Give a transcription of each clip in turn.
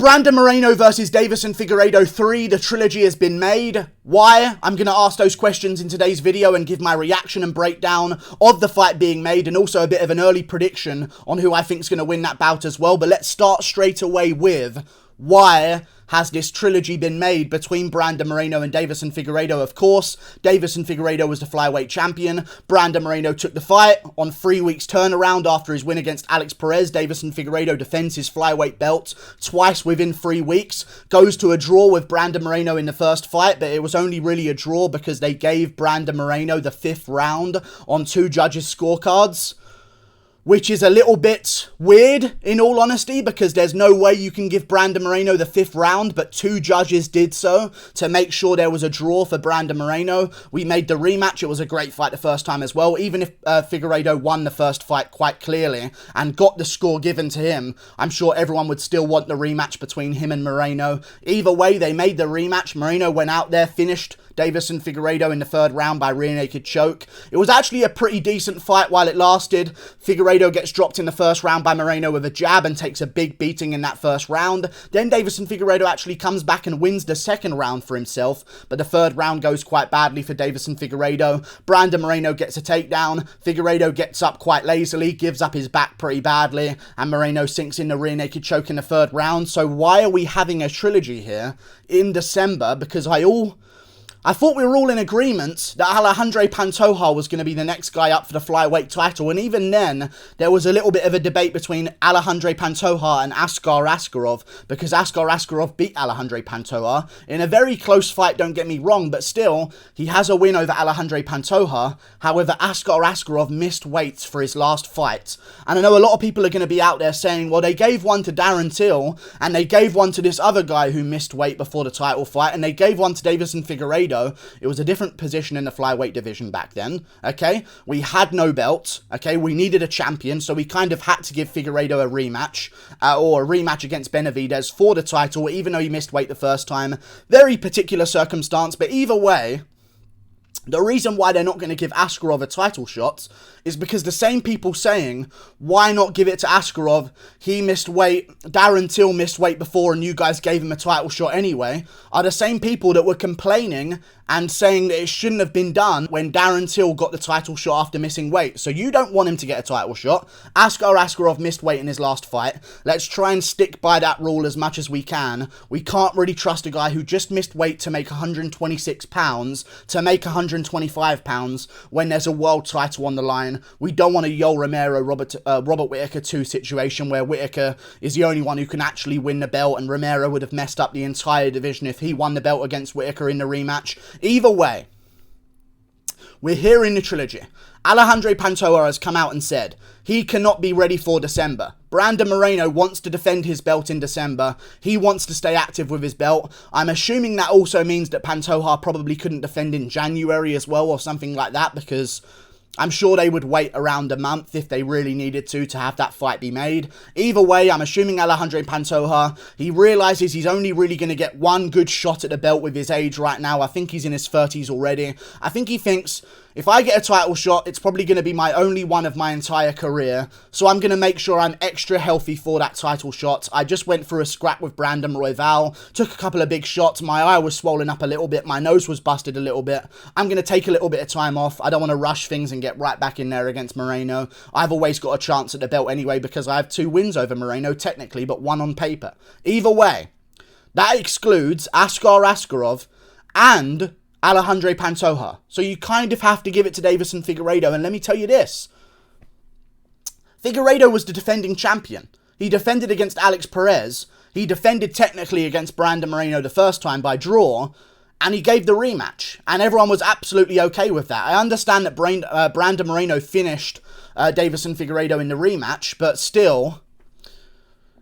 Brandon Moreno versus Deiveson Figueiredo 3, the trilogy has been made. Why? I'm going to ask those questions in today's video and give my reaction and breakdown of the fight being made, and also a bit of an early prediction on who I think is going to win that bout as well. But let's start straight away with why has this trilogy been made between Brandon Moreno and Deiveson Figueiredo? Of course, Deiveson Figueiredo was the flyweight champion. Brandon Moreno took the fight on 3 weeks turnaround after his win against Alex Perez. Deiveson Figueiredo defends his flyweight belt twice within 3 weeks. Goes to a draw with Brandon Moreno in the first fight, but it was only really a draw because they gave Brandon Moreno the 5th round on 2 judges' scorecards, which is a little bit weird, in all honesty, because there's no way you can give Brandon Moreno the 5th round, but 2 judges did so to make sure there was a draw for Brandon Moreno. We made the rematch. It was a great fight the first time as well. Even if Figueiredo won the first fight quite clearly and got the score given to him, I'm sure everyone would still want the rematch between him and Moreno. Either way, they made the rematch. Moreno went out there, finished Deiveson Figueiredo in the 3rd round by rear naked choke. It was actually a pretty decent fight while it lasted. Figueiredo gets dropped in the 1st round by Moreno with a jab and takes a big beating in that 1st round. Then Deiveson Figueiredo actually comes back and wins the 2nd round for himself, but the 3rd round goes quite badly for Deiveson Figueiredo. Brandon Moreno gets a takedown. Figueiredo gets up quite lazily, gives up his back pretty badly, and Moreno sinks in the rear naked choke in the 3rd round. So why are we having a trilogy here in December? Because I thought we were all in agreement that Alejandro Pantoja was going to be the next guy up for the flyweight title, and even then, there was a little bit of a debate between Alejandro Pantoja and Askar Askarov, because Askar Askarov beat Alejandro Pantoja in a very close fight, don't get me wrong, but still, he has a win over Alejandro Pantoja. However, Askar Askarov missed weight for his last fight, and I know a lot of people are going to be out there saying, well, they gave one to Darren Till, and they gave one to this other guy who missed weight before the title fight, and they gave one to Deiveson Figueiredo. It was a different position in the flyweight division back then, okay? We had no belt, okay? We needed a champion, so we kind of had to give Figueiredo a rematch, or a rematch against Benavidez for the title, even though he missed weight the first time. Very particular circumstance, but either way, the reason why they're not going to give Askarov a title shot is because the same people saying, why not give it to Askarov? He missed weight, Darren Till missed weight before, and you guys gave him a title shot anyway, are the same people that were complaining and saying that it shouldn't have been done when Darren Till got the title shot after missing weight. So you don't want him to get a title shot. Askar Askarov missed weight in his last fight. Let's try and stick by that rule as much as we can. We can't really trust a guy who just missed weight to make 126 pounds to make 125 pounds when there's a world title on the line. We don't want a Yoel Romero, Robert Whittaker 2 situation where Whittaker is the only one who can actually win the belt, and Romero would have messed up the entire division if he won the belt against Whittaker in the rematch. Either way, we're here in the trilogy. Alejandro Pantoja has come out and said he cannot be ready for December. Brandon Moreno wants to defend his belt in December. He wants to stay active with his belt. I'm assuming that also means that Pantoja probably couldn't defend in January as well, or something like that, because I'm sure they would wait around a month if they really needed to have that fight be made. Either way, I'm assuming Alejandro Pantoja, he realizes he's only really going to get one good shot at the belt with his age right now. I think he's in his 30s already. I think he thinks, if I get a title shot, it's probably going to be my only one of my entire career. So I'm going to make sure I'm extra healthy for that title shot. I just went through a scrap with Brandon Royval, took a couple of big shots. My eye was swollen up a little bit. My nose was busted a little bit. I'm going to take a little bit of time off. I don't want to rush things and get right back in there against Moreno. I've always got a chance at the belt anyway because I have 2 wins over Moreno technically, but 1 on paper. Either way, that excludes Askar Askarov and Alejandro Pantoja. So you kind of have to give it to Deiveson Figueiredo. And let me tell you this. Figueiredo was the defending champion. He defended against Alex Perez. He defended technically against Brandon Moreno the first time by draw. And he gave the rematch. And everyone was absolutely okay with that. I understand that Brandon Moreno finished Deiveson Figueiredo in the rematch. But still,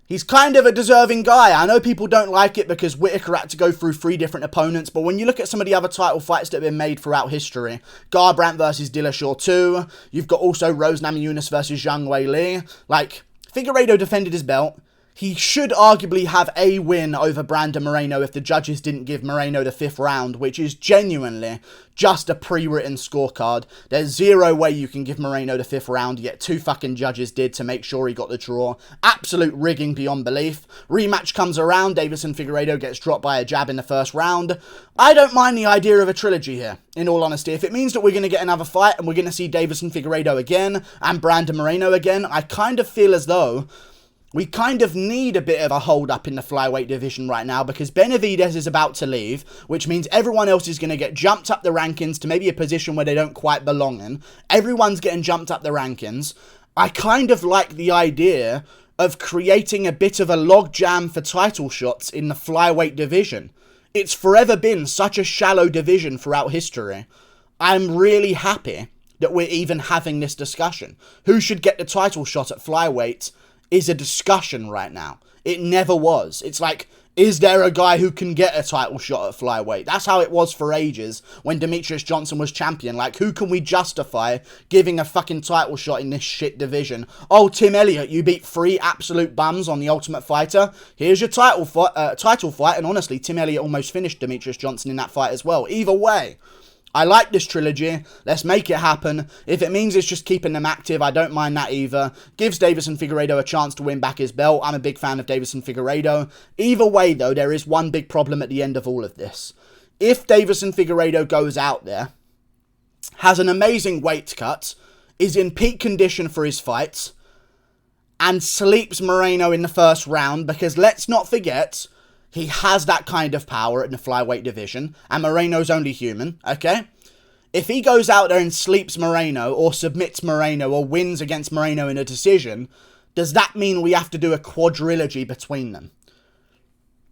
he's kind of a deserving guy. I know people don't like it because Whittaker had to go through 3 different opponents, but when you look at some of the other title fights that have been made throughout history, Garbrandt versus Dillashaw 2, you've got also Rose Namajunas versus Zhang Weili. Like, Figueiredo defended his belt. he should arguably have a win over Brandon Moreno if the judges didn't give Moreno the 5th round, which is genuinely just a pre-written scorecard. There's zero way you can give Moreno the 5th round, yet 2 fucking judges did to make sure he got the draw. Absolute rigging beyond belief. Rematch comes around, Deiveson Figueiredo gets dropped by a jab in the 1st round. I don't mind the idea of a trilogy here, in all honesty. If it means that we're going to get another fight and we're going to see Deiveson Figueiredo again and Brandon Moreno again, I kind of feel as though we kind of need a bit of a hold-up in the flyweight division right now because Benavidez is about to leave, which means everyone else is going to get jumped up the rankings to maybe a position where they don't quite belong in. Everyone's getting jumped up the rankings. I kind of like the idea of creating a bit of a logjam for title shots in the flyweight division. It's forever been such a shallow division throughout history. I'm really happy that we're even having this discussion. Who should get the title shot at flyweight is a discussion right now. It never was. It's like, is there a guy who can get a title shot at flyweight? That's how it was for ages when Demetrius Johnson was champion. Like, who can we justify giving a fucking title shot in this shit division? Oh, Tim Elliott, you beat 3 absolute bums on The Ultimate Fighter. Here's your title fight. And honestly, Tim Elliott almost finished Demetrius Johnson in that fight as well. Either way, I like this trilogy. Let's make it happen. If it means it's just keeping them active, I don't mind that either. Gives Deiveson Figueiredo a chance to win back his belt. I'm a big fan of Deiveson Figueiredo. Either way, though, there is one big problem at the end of all of this. If Deiveson Figueiredo goes out there, has an amazing weight cut, is in peak condition for his fights, and sleeps Moreno in the 1st round, because let's not forget, he has that kind of power in the flyweight division, and Moreno's only human, okay? If he goes out there and sleeps Moreno, or submits Moreno, or wins against Moreno in a decision, does that mean we have to do a quadrilogy between them?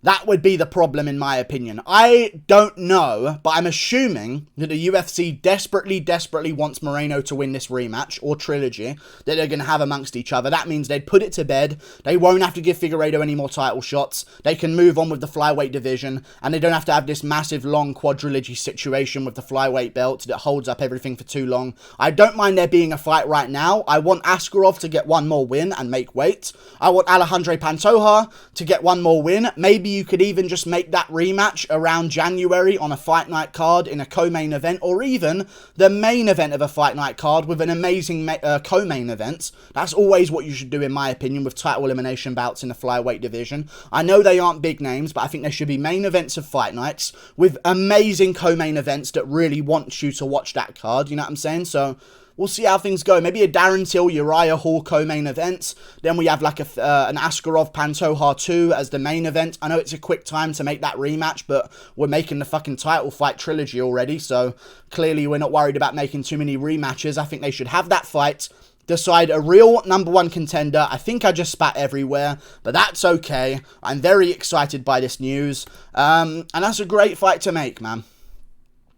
That would be the problem, in my opinion. I don't know, but I'm assuming that the UFC desperately wants Moreno to win this rematch, or trilogy, that they're going to have amongst each other. That means they'd put it to bed. They won't have to give Figueiredo any more title shots. They can move on with the flyweight division, and they don't have to have this massive, long quadrilogy situation with the flyweight belt that holds up everything for too long. I don't mind there being a fight right now. I want Askarov to get one more win and make weight. I want Alejandro Pantoja to get one more win. Maybe you could even just make that rematch around January on a fight night card in a co-main event, or even the main event of a fight night card with an amazing co-main event. That's always what you should do, in my opinion, with title elimination bouts in the flyweight division. I know they aren't big names, but I think there should be main events of fight nights with amazing co-main events that really want you to watch that card, you know what I'm saying? So we'll see how things go. Maybe a Darren Till, Uriah Hall co-main event. Then we have like an Askarov Pantoja 2 as the main event. I know it's a quick time to make that rematch, but we're making the fucking title fight trilogy already. So clearly we're not worried about making too many rematches. I think they should have that fight, decide a real #1 contender. I think I just spat everywhere, but that's okay. I'm very excited by this news. And that's a great fight to make, man.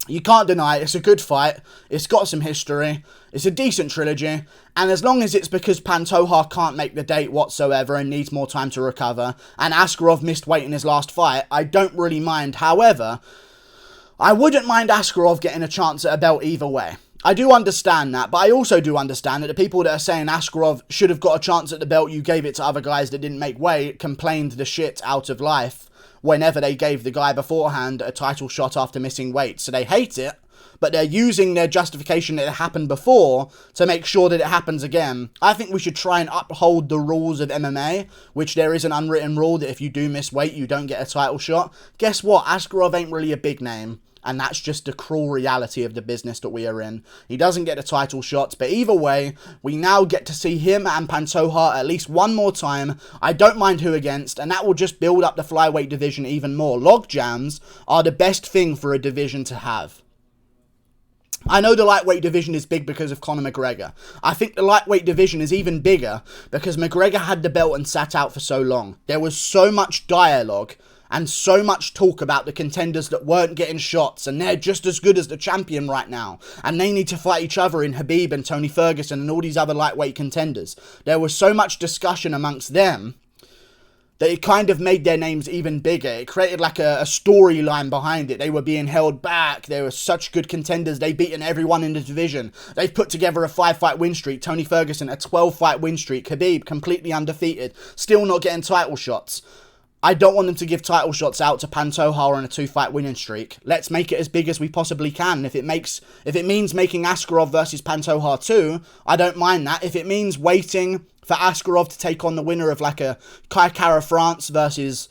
You can't deny it. It's a good fight. It's got some history. It's a decent trilogy. And as long as it's because Pantoja can't make the date whatsoever and needs more time to recover, and Askarov missed weight in his last fight, I don't really mind. However, I wouldn't mind Askarov getting a chance at a belt either way. I do understand that, but I also do understand that the people that are saying Askarov should have got a chance at the belt, you gave it to other guys that didn't make weight, complained the shit out of life whenever they gave the guy beforehand a title shot after missing weight. So they hate it, but they're using their justification that it happened before to make sure that it happens again. I think we should try and uphold the rules of MMA, which there is an unwritten rule that if you do miss weight, you don't get a title shot. Guess what? Askarov ain't really a big name, and that's just the cruel reality of the business that we are in. He doesn't get a title shot, but either way, we now get to see him and Pantoja at least one more time. I don't mind who against, and that will just build up the flyweight division even more. Log jams are the best thing for a division to have. I know the lightweight division is big because of Conor McGregor. I think the lightweight division is even bigger because McGregor had the belt and sat out for so long. There was so much dialogue and so much talk about the contenders that weren't getting shots, and they're just as good as the champion right now, and they need to fight each other in Khabib and Tony Ferguson and all these other lightweight contenders. There was so much discussion amongst them that it kind of made their names even bigger. It created like a storyline behind it. They were being held back. They were such good contenders. They've beaten everyone in the division. They've put together a 5-fight win streak. Tony Ferguson, a 12-fight win streak. Khabib, completely undefeated. Still not getting title shots. I don't want them to give title shots out to Pantoja on a 2-fight winning streak. Let's make it as big as we possibly can. If it means making Askarov versus Pantoja 2, I don't mind that. If it means waiting for Askarov to take on the winner of like a Kai Kara France versus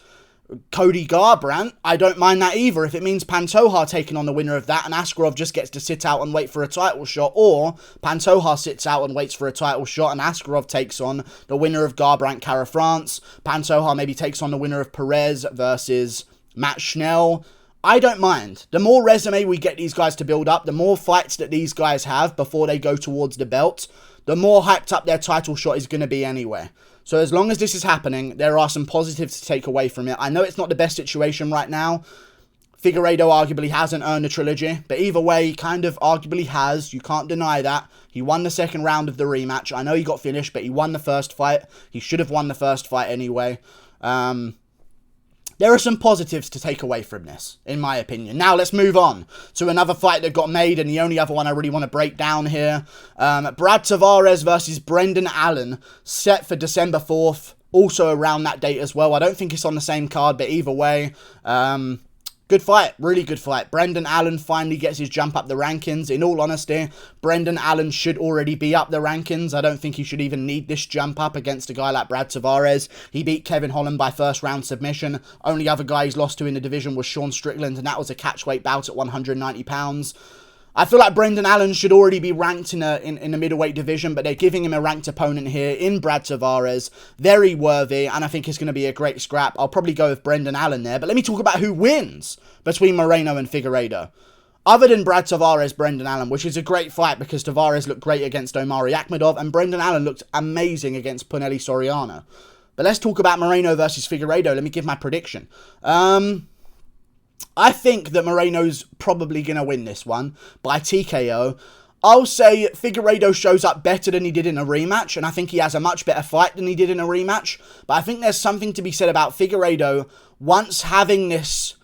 Cody Garbrandt, I don't mind that either. If it means Pantoja taking on the winner of that and Askarov just gets to sit out and wait for a title shot, or Pantoja sits out and waits for a title shot and Askarov takes on the winner of Garbrandt Kara France, Pantoja maybe takes on the winner of Perez versus Matt Schnell, I don't mind. The more resume we get these guys to build up, the more fights that these guys have before they go towards the belt, the more hyped up their title shot is going to be anyway. So as long as this is happening, there are some positives to take away from it. I know it's not the best situation right now. Figueiredo arguably hasn't earned a trilogy, but either way, he kind of arguably has. You can't deny that. He won the second round of the rematch. I know he got finished, but he won the first fight. He should have won the first fight anyway. There are some positives to take away from this, in my opinion. Now, let's move on to another fight that got made, and the only other one I really want to break down here. Brad Tavares versus Brendan Allen, set for December 4th, also around that date as well. I don't think it's on the same card, but either way, good fight, really good fight. Brendan Allen finally gets his jump up the rankings. In all honesty, Brendan Allen should already be up the rankings. I don't think he should even need this jump up against a guy like Brad Tavares. He beat Kevin Holland by first round submission. Only other guy he's lost to in the division was Sean Strickland, and that was a catchweight bout at 190 pounds. I feel like Brendan Allen should already be ranked in the middleweight division, but they're giving him a ranked opponent here in Brad Tavares. Very worthy, and I think it's going to be a great scrap. I'll probably go with Brendan Allen there, but let me talk about who wins between Moreno and Figueiredo. Other than Brad Tavares, Brendan Allen, which is a great fight because Tavares looked great against Omari Akhmedov, and Brendan Allen looked amazing against Punelli Soriano. But let's talk about Moreno versus Figueiredo. Let me give my prediction. I think that Moreno's probably going to win this one by TKO. I'll say Figueiredo shows up better than he did in a rematch, and I think he has a much better fight than he did in a rematch. But I think there's something to be said about Figueiredo once having this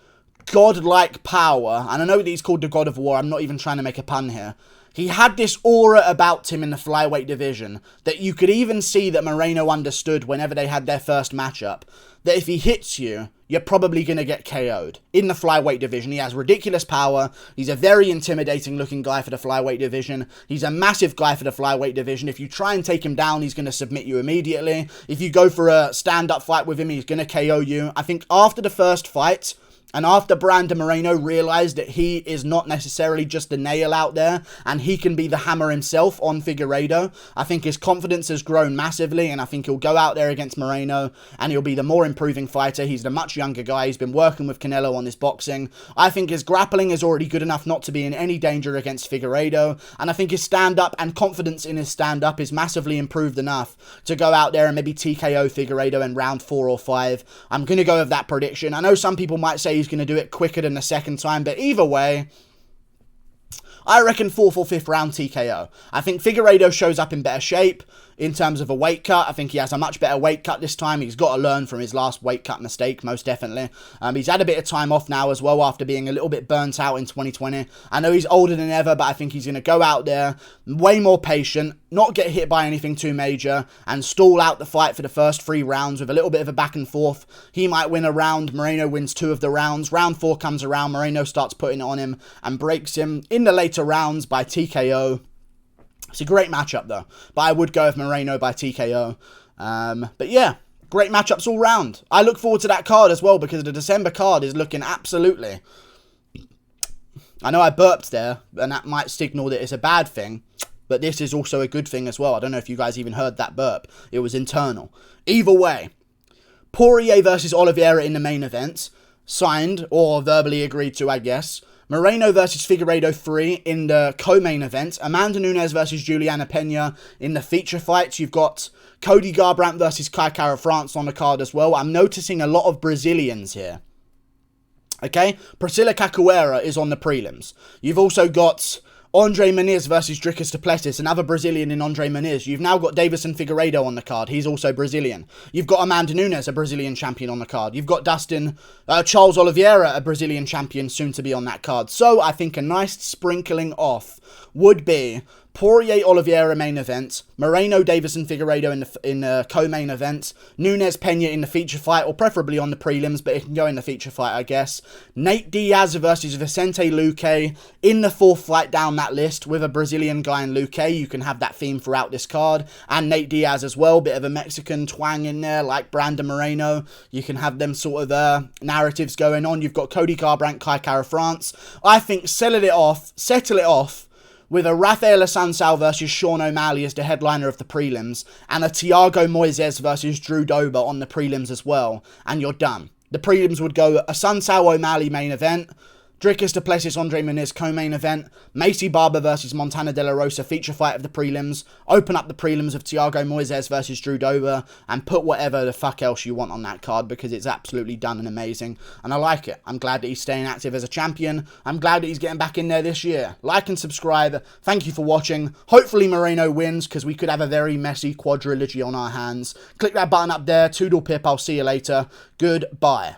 godlike power, and I know that he's called the God of War, I'm not even trying to make a pun here. He had this aura about him in the flyweight division that you could even see that Moreno understood whenever they had their first matchup. That if he hits you, you're probably going to get KO'd. In the flyweight division, he has ridiculous power. He's a very intimidating looking guy for the flyweight division. He's a massive guy for the flyweight division. If you try and take him down, he's going to submit you immediately. If you go for a stand-up fight with him, he's going to KO you. I think after the first fight, and after Brandon Moreno realised that he is not necessarily just the nail out there, and he can be the hammer himself on Figueiredo, I think his confidence has grown massively, and I think he'll go out there against Moreno, and he'll be the more improving fighter. He's the much younger guy. He's been working with Canelo on his boxing. I think his grappling is already good enough not to be in any danger against Figueiredo, and I think his stand-up and confidence in his stand-up is massively improved enough to go out there and maybe TKO Figueiredo in round 4 or 5. I'm going to go with that prediction. I know some people might say he's going to do it quicker than the second time, but either way, I reckon 4th or 5th round TKO. I think Figueiredo shows up in better shape in terms of a weight cut. I think he has a much better weight cut this time. He's got to learn from his last weight cut mistake, most definitely. He's had a bit of time off now as well after being a little bit burnt out in 2020. I know he's older than ever, but I think he's going to go out there way more patient, not get hit by anything too major, and stall out the fight for the first 3 rounds with a little bit of a back and forth. He might win a round. Moreno wins 2 of the rounds. Round 4 comes around. Moreno starts putting it on him and breaks him in the later rounds by TKO. It's a great matchup, though. But I would go with Moreno by TKO. But yeah, great matchups all round. I look forward to that card as well because the December card is looking absolutely... I know I burped there, and that might signal that it's a bad thing. But this is also a good thing as well. I don't know if you guys even heard that burp. It was internal. Either way, Poirier versus Oliveira in the main event. Signed, or verbally agreed to, I guess. Moreno versus Figueiredo 3 in the co-main event. Amanda Nunes versus Juliana Pena in the feature fights. You've got Cody Garbrandt versus Kai Kara France on the card as well. I'm noticing a lot of Brazilians here. Okay? Priscila Cachoeira is on the prelims. You've also got Andre Muniz versus Dricus du Plessis, another Brazilian in Andre Muniz. You've now got Deiveson Figueiredo on the card. He's also Brazilian. You've got Amanda Nunes, a Brazilian champion, on the card. You've got Charles Oliveira, a Brazilian champion, soon to be on that card. So I think a nice sprinkling off would be Poirier Oliveira main event, Moreno Deiveson Figueiredo in the co-main event, Nunes Pena in the feature fight, or preferably on the prelims, but it can go in the feature fight, I guess. Nate Diaz versus Vicente Luque in the fourth fight down that list with a Brazilian guy in Luque. You can have that theme throughout this card, and Nate Diaz as well, bit of a Mexican twang in there like Brandon Moreno. You can have them sort of narratives going on. You've got Cody Garbrandt, Kai Kara France. I think settle it off with a Rafael Assunção versus Sean O'Malley as the headliner of the prelims, and a Thiago Moises versus Drew Dober on the prelims as well, and you're done. The prelims would go Assunção O'Malley main event, Dricus du Plessis Andre Muniz co-main event, Macy Barber versus Montana De La Rosa feature fight of the prelims, open up the prelims of Thiago Moises versus Drew Dober, and put whatever the fuck else you want on that card, because it's absolutely done and amazing, and I like it. I'm glad that he's staying active as a champion. I'm glad that he's getting back in there this year. Like and subscribe. Thank you for watching. Hopefully Moreno wins, because we could have a very messy quadrilogy on our hands. Click that button up there. Toodle pip. I'll see you later. Goodbye.